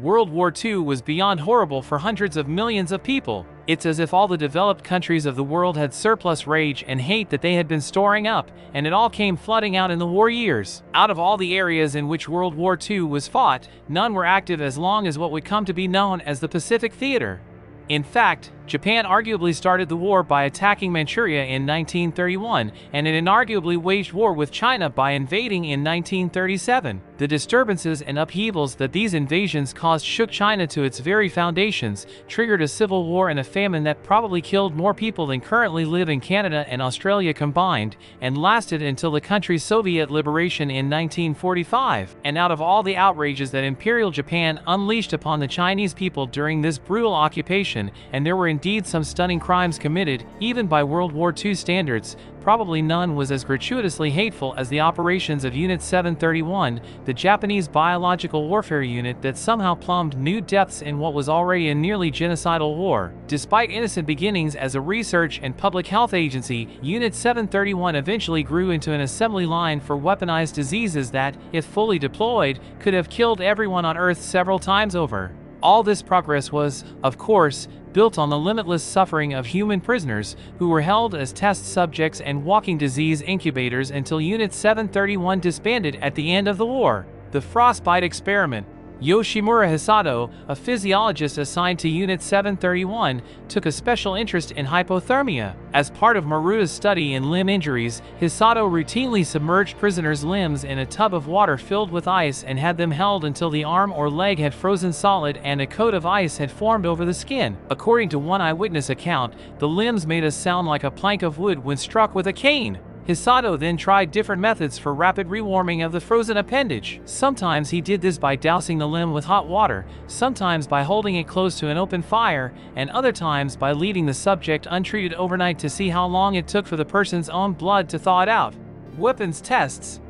World War II was beyond horrible for hundreds of millions of people. It's as if all the developed countries of the world had surplus rage and hate that they had been storing up, and it all came flooding out in the war years. Out of all the areas in which World War II was fought, none were active as long as what would come to be known as the Pacific Theater. In fact, Japan arguably started the war by attacking Manchuria in 1931, and it inarguably waged war with China by invading in 1937. The disturbances and upheavals that these invasions caused shook China to its very foundations, triggered a civil war and a famine that probably killed more people than currently live in Canada and Australia combined, and lasted until the country's Soviet liberation in 1945. And out of all the outrages that Imperial Japan unleashed upon the Chinese people during this brutal occupation, and there were indeed some stunning crimes committed, even by World War II standards, probably none was as gratuitously hateful as the operations of Unit 731, the Japanese biological warfare unit that somehow plumbed new depths in what was already a nearly genocidal war. Despite innocent beginnings as a research and public health agency, Unit 731 eventually grew into an assembly line for weaponized diseases that, if fully deployed, could have killed everyone on Earth several times over. All this progress was, of course, built on the limitless suffering of human prisoners who were held as test subjects and walking disease incubators until Unit 731 disbanded at the end of the war. The frostbite experiment. Yoshimura Hisato, a physiologist assigned to Unit 731, took a special interest in hypothermia. As part of Maruta's study in limb injuries, Hisato routinely submerged prisoners' limbs in a tub of water filled with ice and had them held until the arm or leg had frozen solid and a coat of ice had formed over the skin. According to one eyewitness account, the limbs made a sound like a plank of wood when struck with a cane. Hisato then tried different methods for rapid rewarming of the frozen appendage. Sometimes he did this by dousing the limb with hot water, sometimes by holding it close to an open fire, and other times by leaving the subject untreated overnight to see how long it took for the person's own blood to thaw it out. Weapons tests.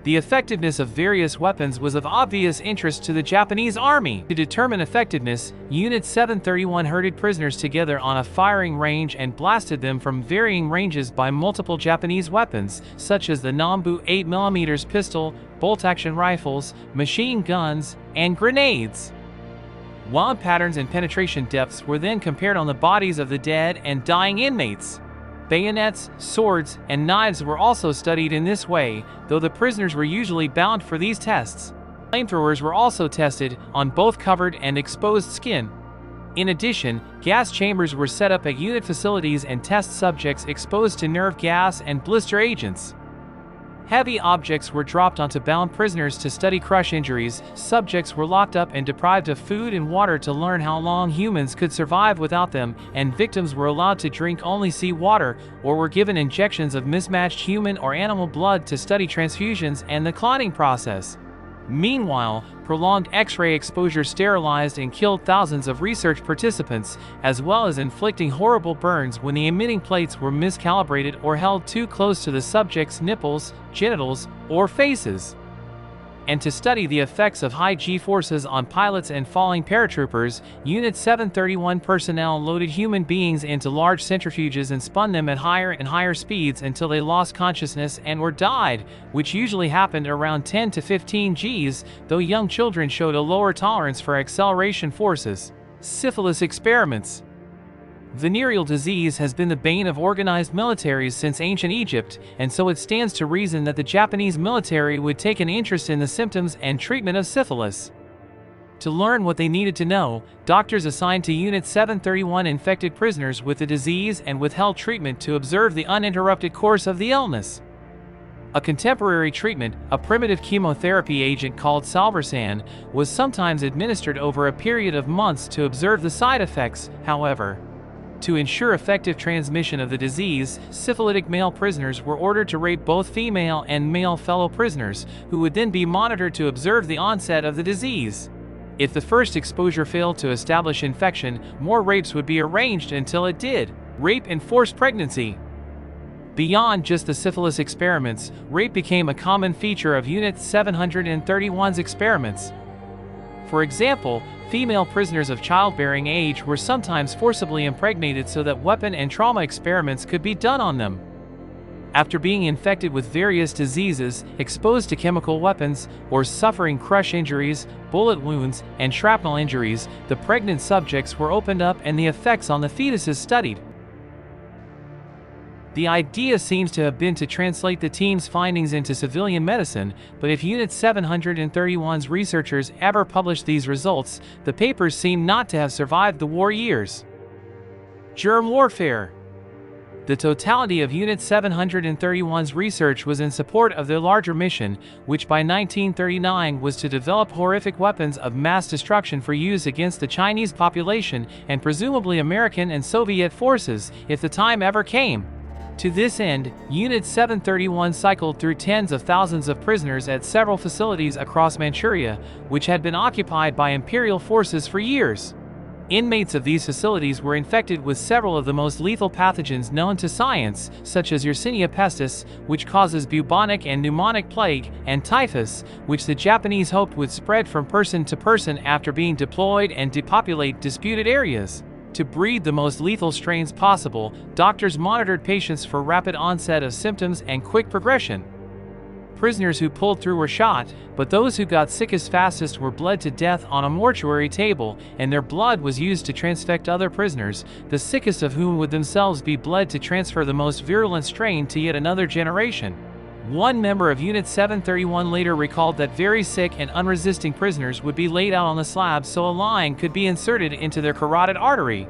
The effectiveness of various weapons was of obvious interest to the Japanese army. To determine effectiveness, Unit 731 herded prisoners together on a firing range and blasted them from varying ranges by multiple Japanese weapons, such as the Nambu 8mm pistol, bolt-action rifles, machine guns, and grenades. Wound patterns and penetration depths were then compared on the bodies of the dead and dying inmates. Bayonets, swords, and knives were also studied in this way, though the prisoners were usually bound for these tests. Flamethrowers were also tested on both covered and exposed skin. In addition, gas chambers were set up at unit facilities and test subjects exposed to nerve gas and blister agents. Heavy objects were dropped onto bound prisoners to study crush injuries, subjects were locked up and deprived of food and water to learn how long humans could survive without them, and victims were allowed to drink only seawater or were given injections of mismatched human or animal blood to study transfusions and the clotting process. Meanwhile, prolonged X-ray exposure sterilized and killed thousands of research participants, as well as inflicting horrible burns when the emitting plates were miscalibrated or held too close to the subject's nipples, genitals, or faces. And to study the effects of high G-forces on pilots and falling paratroopers, Unit 731 personnel loaded human beings into large centrifuges and spun them at higher and higher speeds until they lost consciousness and or died, which usually happened around 10 to 15 Gs, though young children showed a lower tolerance for acceleration forces. Syphilis experiments. Venereal disease has been the bane of organized militaries since ancient Egypt, and so it stands to reason that the Japanese military would take an interest in the symptoms and treatment of syphilis. To learn what they needed to know, doctors assigned to Unit 731 infected prisoners with the disease and withheld treatment to observe the uninterrupted course of the illness. A contemporary treatment, a primitive chemotherapy agent called salvarsan, was sometimes administered over a period of months to observe the side effects, however. To ensure effective transmission of the disease, syphilitic male prisoners were ordered to rape both female and male fellow prisoners, who would then be monitored to observe the onset of the disease. If the first exposure failed to establish infection, more rapes would be arranged until it did. Rape and forced pregnancy. Beyond just the syphilis experiments, rape became a common feature of Unit 731's experiments. For example, female prisoners of childbearing age were sometimes forcibly impregnated so that weapon and trauma experiments could be done on them. After being infected with various diseases, exposed to chemical weapons, or suffering crush injuries, bullet wounds, and shrapnel injuries, the pregnant subjects were opened up and the effects on the fetuses studied. The idea seems to have been to translate the team's findings into civilian medicine, but if Unit 731's researchers ever published these results, the papers seem not to have survived the war years. Germ warfare. The totality of Unit 731's research was in support of their larger mission, which by 1939 was to develop horrific weapons of mass destruction for use against the Chinese population and presumably American and Soviet forces, if the time ever came. To this end, Unit 731 cycled through tens of thousands of prisoners at several facilities across Manchuria, which had been occupied by Imperial forces for years. Inmates of these facilities were infected with several of the most lethal pathogens known to science, such as Yersinia pestis, which causes bubonic and pneumonic plague, and typhus, which the Japanese hoped would spread from person to person after being deployed and depopulate disputed areas. To breed the most lethal strains possible, doctors monitored patients for rapid onset of symptoms and quick progression. Prisoners who pulled through were shot, but those who got sickest fastest were bled to death on a mortuary table, and their blood was used to transfect other prisoners, the sickest of whom would themselves be bled to transfer the most virulent strain to yet another generation. One member of Unit 731 later recalled that very sick and unresisting prisoners would be laid out on the slab so a line could be inserted into their carotid artery.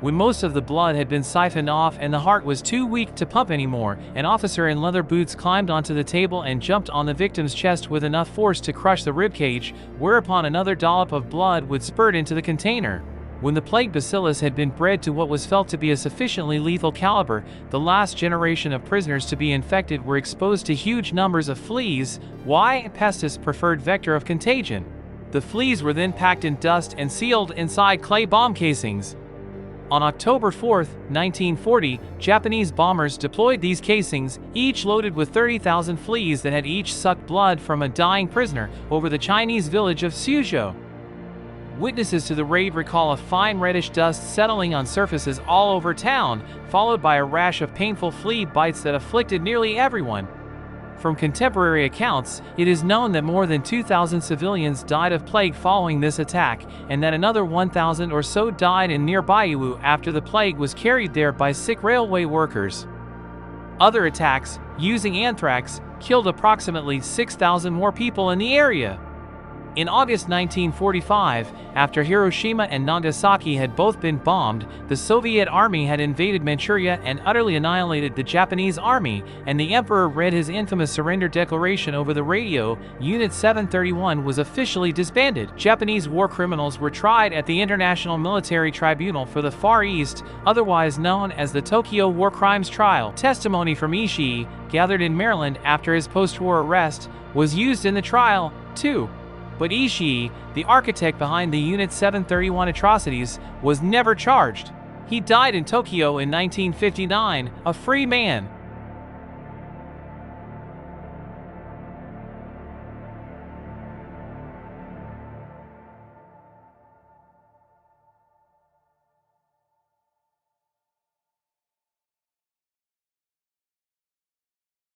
When most of the blood had been siphoned off and the heart was too weak to pump anymore, an officer in leather boots climbed onto the table and jumped on the victim's chest with enough force to crush the ribcage, whereupon another dollop of blood would spurt into the container. When the plague bacillus had been bred to what was felt to be a sufficiently lethal caliber, the last generation of prisoners to be infected were exposed to huge numbers of fleas, Y. pestis preferred vector of contagion. The fleas were then packed in dust and sealed inside clay bomb casings. On October 4, 1940, Japanese bombers deployed these casings, each loaded with 30,000 fleas that had each sucked blood from a dying prisoner, over the Chinese village of Suzhou. Witnesses to the raid recall a fine reddish dust settling on surfaces all over town, followed by a rash of painful flea bites that afflicted nearly everyone. From contemporary accounts, it is known that more than 2,000 civilians died of plague following this attack, and that another 1,000 or so died in nearby Yiwu after the plague was carried there by sick railway workers. Other attacks, using anthrax, killed approximately 6,000 more people in the area. In August 1945, after Hiroshima and Nagasaki had both been bombed, the Soviet army had invaded Manchuria and utterly annihilated the Japanese army, and the emperor read his infamous surrender declaration over the radio. Unit 731 was officially disbanded. Japanese war criminals were tried at the International Military Tribunal for the Far East, otherwise known as the Tokyo War Crimes Trial. Testimony from Ishii, gathered in Maryland after his post-war arrest, was used in the trial, too. But Ishii, the architect behind the Unit 731 atrocities, was never charged. He died in Tokyo in 1959, a free man.